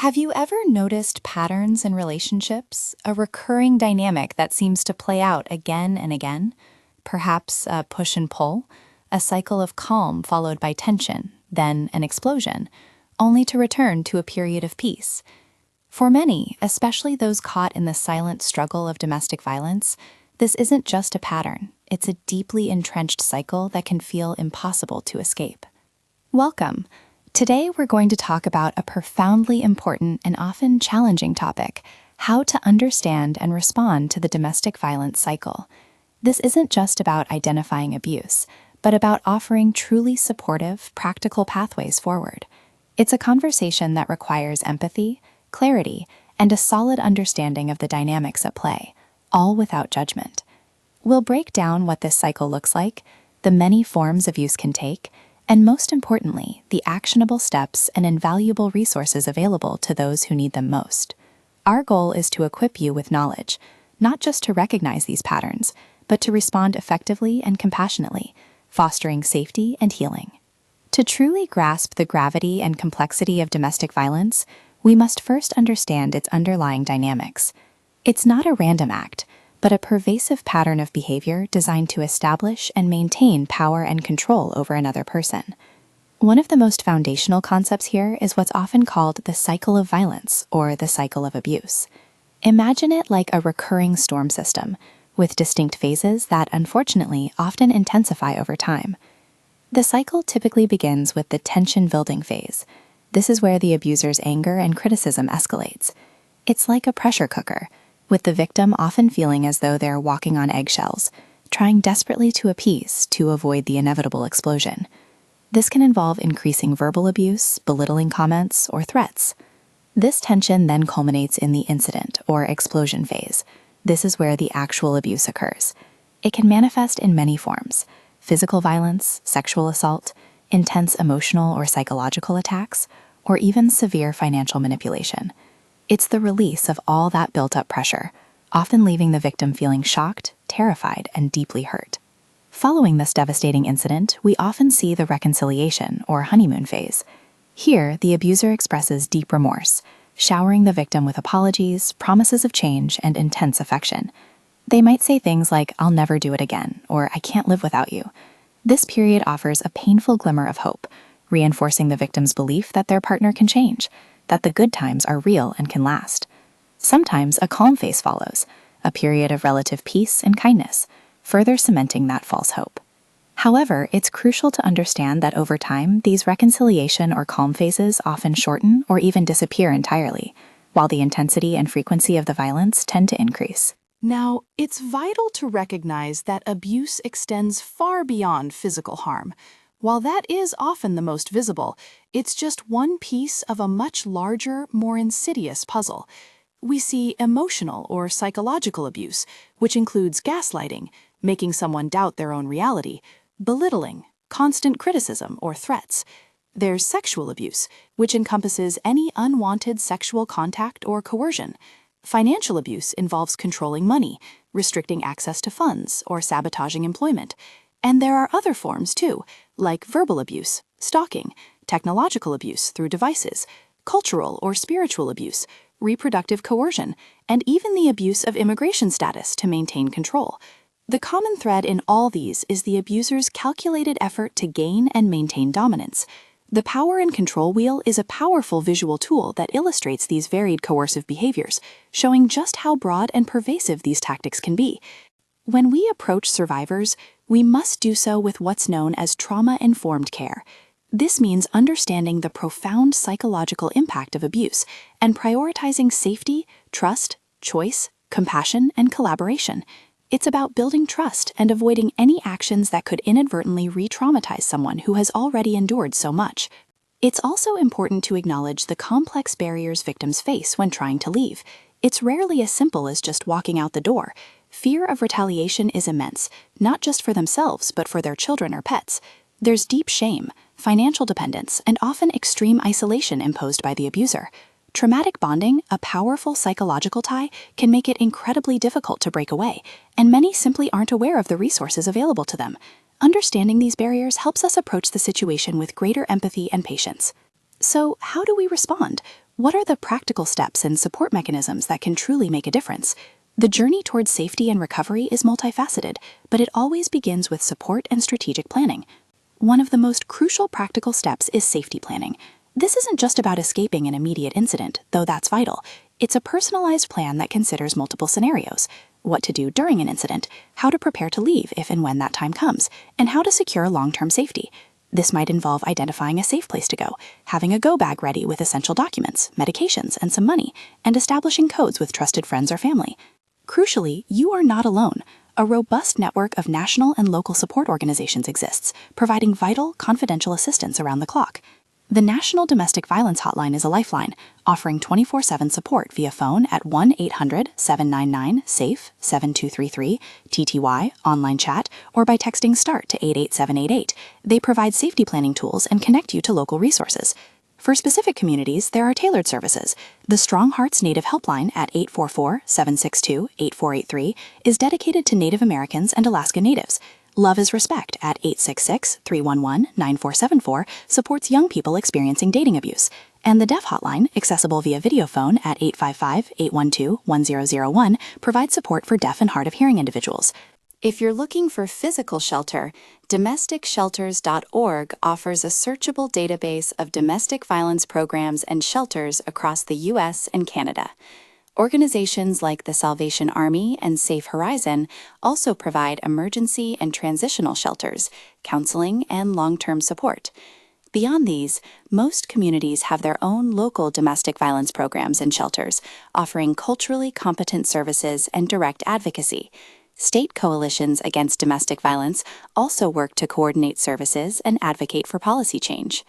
Have you ever noticed patterns in relationships, a recurring dynamic that seems to play out again and again? Perhaps a push and pull, a cycle of calm followed by tension, then an explosion, only to return to a period of peace. For many, especially those caught in the silent struggle of domestic violence, this isn't just a pattern, it's a deeply entrenched cycle that can feel impossible to escape. Welcome. Today we're going to talk about a profoundly important and often challenging topic: how to understand and respond to the domestic violence cycle. This isn't just about identifying abuse, but about offering truly supportive, practical pathways forward. It's a conversation that requires empathy, clarity, and a solid understanding of the dynamics at play, all without judgment. We'll break down what this cycle looks like, the many forms abuse can take, and most importantly, the actionable steps and invaluable resources available to those who need them most. Our goal is to equip you with knowledge, not just to recognize these patterns, but to respond effectively and compassionately, fostering safety and healing. To truly grasp the gravity and complexity of domestic violence, we must first understand its underlying dynamics. It's not a random act, but a pervasive pattern of behavior designed to establish and maintain power and control over another person. One of the most foundational concepts here is what's often called the cycle of violence, or the cycle of abuse. Imagine it like a recurring storm system, with distinct phases that, unfortunately, often intensify over time. The cycle typically begins with the tension-building phase. This is where the abuser's anger and criticism escalates. It's like a pressure cooker, with the victim often feeling as though they're walking on eggshells, trying desperately to appease to avoid the inevitable explosion. This can involve increasing verbal abuse, belittling comments, or threats. This tension then culminates in the incident or explosion phase. This is where the actual abuse occurs. It can manifest in many forms: physical violence, sexual assault, intense emotional or psychological attacks, or even severe financial manipulation. It's the release of all that built-up pressure, often leaving the victim feeling shocked, terrified, and deeply hurt. Following this devastating incident, we often see the reconciliation, or honeymoon phase. Here, the abuser expresses deep remorse, showering the victim with apologies, promises of change, and intense affection. They might say things like, "I'll never do it again," or "I can't live without you." This period offers a painful glimmer of hope, reinforcing the victim's belief that their partner can change, that the good times are real and can last. Sometimes a calm phase follows, a period of relative peace and kindness, further cementing that false hope. However, it's crucial to understand that over time, these reconciliation or calm phases often shorten or even disappear entirely, while the intensity and frequency of the violence tend to increase. Now, it's vital to recognize that abuse extends far beyond physical harm. While that is often the most visible, it's just one piece of a much larger, more insidious puzzle. We see emotional or psychological abuse, which includes gaslighting, making someone doubt their own reality, belittling, constant criticism, or threats. There's sexual abuse, which encompasses any unwanted sexual contact or coercion. Financial abuse involves controlling money, restricting access to funds, or sabotaging employment. And there are other forms, too, like verbal abuse, stalking, technological abuse through devices, cultural or spiritual abuse, reproductive coercion, and even the abuse of immigration status to maintain control. The common thread in all these is the abuser's calculated effort to gain and maintain dominance. The power and control wheel is a powerful visual tool that illustrates these varied coercive behaviors, showing just how broad and pervasive these tactics can be. When we approach survivors, we must do so with what's known as trauma-informed care. This means understanding the profound psychological impact of abuse and prioritizing safety, trust, choice, compassion, and collaboration. It's about building trust and avoiding any actions that could inadvertently re-traumatize someone who has already endured so much. It's also important to acknowledge the complex barriers victims face when trying to leave. It's rarely as simple as just walking out the door. Fear of retaliation is immense, not just for themselves, but for their children or pets. There's deep shame, financial dependence, and often extreme isolation imposed by the abuser. Traumatic bonding, a powerful psychological tie, can make it incredibly difficult to break away, and many simply aren't aware of the resources available to them. Understanding these barriers helps us approach the situation with greater empathy and patience. So, how do we respond? What are the practical steps and support mechanisms that can truly make a difference? The journey towards safety and recovery is multifaceted, but it always begins with support and strategic planning. One of the most crucial practical steps is safety planning. This isn't just about escaping an immediate incident, though that's vital. It's a personalized plan that considers multiple scenarios: what to do during an incident, how to prepare to leave if and when that time comes, and how to secure long-term safety. This might involve identifying a safe place to go, having a go bag ready with essential documents, medications, and some money, and establishing codes with trusted friends or family. Crucially, you are not alone. A robust network of national and local support organizations exists, providing vital, confidential assistance around the clock. The National Domestic Violence Hotline is a lifeline, offering 24/7 support via phone at 1-800-799-SAFE 7233, TTY, online chat, or by texting START to 88788. They provide safety planning tools and connect you to local resources. For specific communities, there are tailored services. The Strong Hearts Native Helpline at 844-762-8483 is dedicated to Native Americans and Alaska Natives. Love is Respect at 866-311-9474 supports young people experiencing dating abuse. And the Deaf Hotline, accessible via video phone at 855-812-1001, provides support for deaf and hard of hearing individuals. If you're looking for physical shelter, domesticshelters.org offers a searchable database of domestic violence programs and shelters across the U.S. and Canada. Organizations like the Salvation Army and Safe Horizon also provide emergency and transitional shelters, counseling, and long-term support. Beyond these, most communities have their own local domestic violence programs and shelters, offering culturally competent services and direct advocacy. State coalitions against domestic violence also work to coordinate services and advocate for policy change.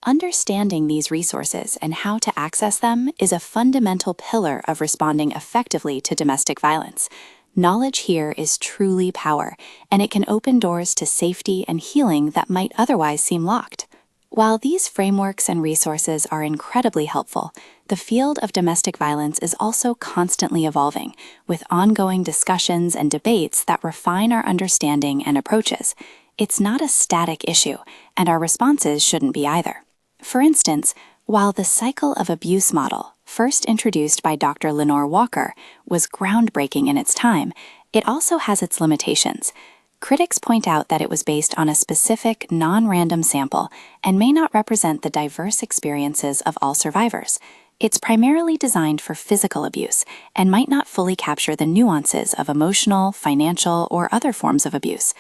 Understanding these resources and how to access them is a fundamental pillar of responding effectively to domestic violence. Knowledge here is truly power, and it can open doors to safety and healing that might otherwise seem locked. While these frameworks and resources are incredibly helpful, the field of domestic violence is also constantly evolving, with ongoing discussions and debates that refine our understanding and approaches. It's not a static issue, and our responses shouldn't be either. For instance, while the cycle of abuse model, first introduced by Dr. Lenore Walker, was groundbreaking in its time, it also has its limitations. Critics point out that it was based on a specific, non-random sample and may not represent the diverse experiences of all survivors. It's primarily designed for physical abuse and might not fully capture the nuances of emotional, financial, or other forms of abuse.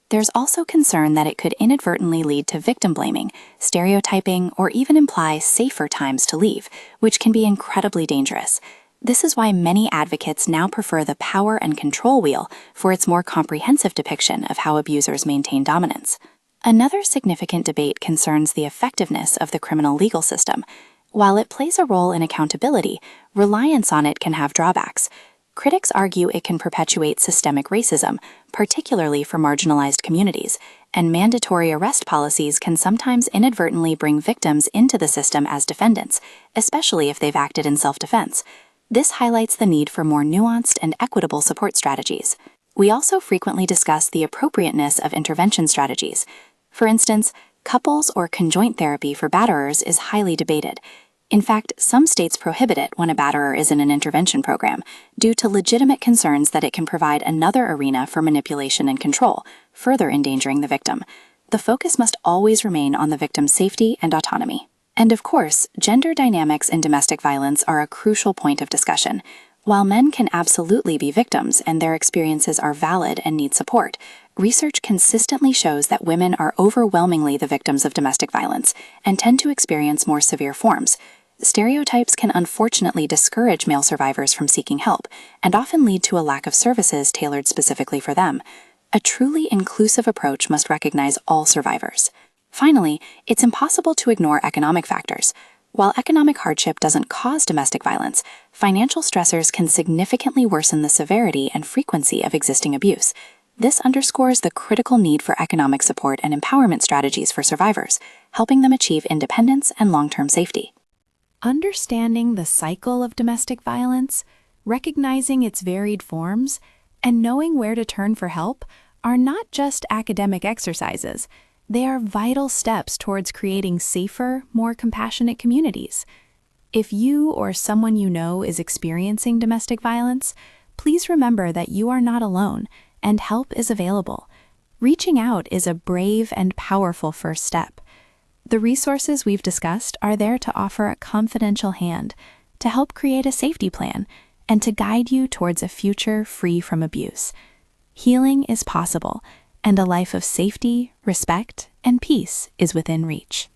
There's also concern that it could inadvertently lead to victim blaming, stereotyping, or even imply safer times to leave, which can be incredibly dangerous. This is why many advocates now prefer the power and control wheel for its more comprehensive depiction of how abusers maintain dominance. Another significant debate concerns the effectiveness of the criminal legal system. While it plays a role in accountability, reliance on it can have drawbacks. Critics argue it can perpetuate systemic racism, particularly for marginalized communities, and mandatory arrest policies can sometimes inadvertently bring victims into the system as defendants, especially if they've acted in self-defense. This highlights the need for more nuanced and equitable support strategies. We also frequently discuss the appropriateness of intervention strategies. For instance, couples or conjoint therapy for batterers is highly debated. In fact, some states prohibit it when a batterer is in an intervention program, due to legitimate concerns that it can provide another arena for manipulation and control, further endangering the victim. The focus must always remain on the victim's safety and autonomy. And of course, gender dynamics in domestic violence are a crucial point of discussion. While men can absolutely be victims and their experiences are valid and need support, research consistently shows that women are overwhelmingly the victims of domestic violence and tend to experience more severe forms. Stereotypes can unfortunately discourage male survivors from seeking help and often lead to a lack of services tailored specifically for them. A truly inclusive approach must recognize all survivors. Finally, it's impossible to ignore economic factors. While economic hardship doesn't cause domestic violence, financial stressors can significantly worsen the severity and frequency of existing abuse. This underscores the critical need for economic support and empowerment strategies for survivors, helping them achieve independence and long-term safety. Understanding the cycle of domestic violence, recognizing its varied forms, and knowing where to turn for help are not just academic exercises. They are vital steps towards creating safer, more compassionate communities. If you or someone you know is experiencing domestic violence, please remember that you are not alone and help is available. Reaching out is a brave and powerful first step. The resources we've discussed are there to offer a confidential hand, to help create a safety plan, and to guide you towards a future free from abuse. Healing is possible, and a life of safety, respect, and peace is within reach.